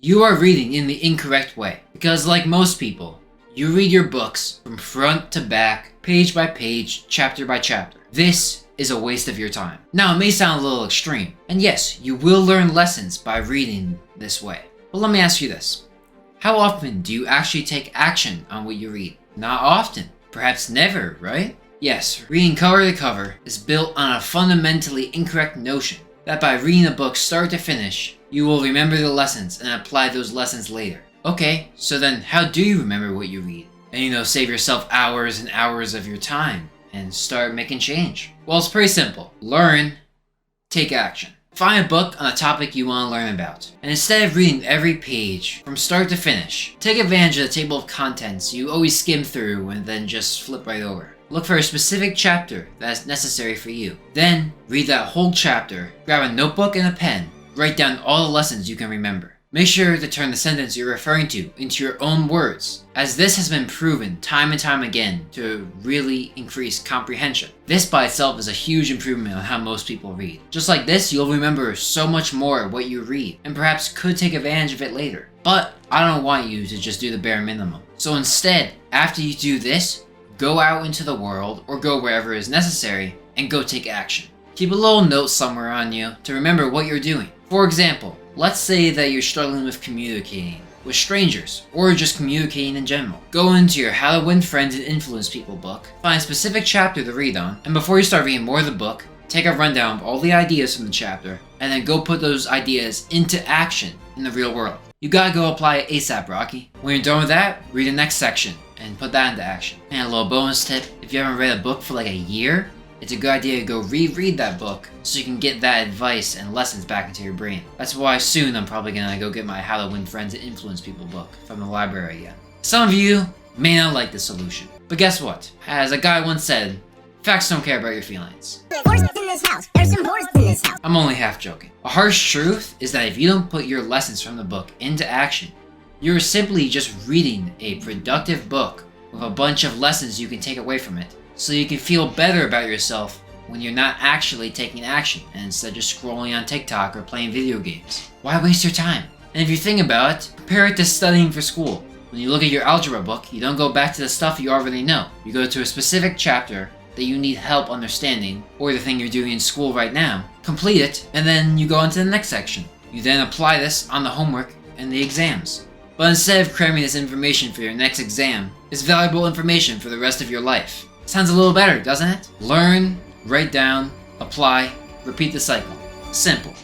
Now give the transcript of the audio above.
You are reading in the incorrect way, because like most people, you read your books from front to back, page by page, chapter by chapter. This is a waste of your time. Now, it may sound a little extreme, and yes, you will learn lessons by reading this way. But let me ask you this. How often do you actually take action on what you read? Not often. Perhaps never, right? Yes, reading cover to cover is built on a fundamentally incorrect notion that by reading a book start to finish, you will remember the lessons and apply those lessons later. Okay, so then how do you remember what you read? And save yourself hours and hours of your time and start making change. Well, it's pretty simple. Learn, take action. Find a book on a topic you want to learn about, and instead of reading every page from start to finish, take advantage of the table of contents you always skim through and then just flip right over. Look for a specific chapter that is necessary for you. Then, read that whole chapter, grab a notebook and a pen, write down all the lessons you can remember. Make sure to turn the sentence you're referring to into your own words, as this has been proven time and time again to really increase comprehension. This by itself is a huge improvement on how most people read. Just like this, you'll remember so much more of what you read, and perhaps could take advantage of it later. But I don't want you to just do the bare minimum. So instead, after you do this, go out into the world, or go wherever is necessary, and go take action. Keep a little note somewhere on you to remember what you're doing. For example, let's say that you're struggling with communicating with strangers, or just communicating in general. Go into your How to Win Friends and Influence People book, find a specific chapter to read on, and before you start reading more of the book, take a rundown of all the ideas from the chapter, and then go put those ideas into action in the real world. You gotta go apply it ASAP, Rocky. When you're done with that, read the next section, and put that into action. And a little bonus tip, if you haven't read a book for like a year, it's a good idea to go reread that book so you can get that advice and lessons back into your brain. That's why soon I'm probably gonna go get my How to Win Friends and Influence People book from the library again. Some of you may not like this solution, but guess what? As a guy once said, facts don't care about your feelings. There's in this house. There's some horses in this house. I'm only half joking. A harsh truth is that if you don't put your lessons from the book into action, you're simply just reading a productive book with a bunch of lessons you can take away from it, so you can feel better about yourself when you're not actually taking action and instead just scrolling on TikTok or playing video games. Why waste your time? And if you think about it, compare it to studying for school. When you look at your algebra book, you don't go back to the stuff you already know. You go to a specific chapter that you need help understanding, or the thing you're doing in school right now, complete it, and then you go on to the next section. You then apply this on the homework and the exams. But instead of cramming this information for your next exam, it's valuable information for the rest of your life. Sounds a little better, doesn't it? Learn, write down, apply, repeat the cycle. Simple.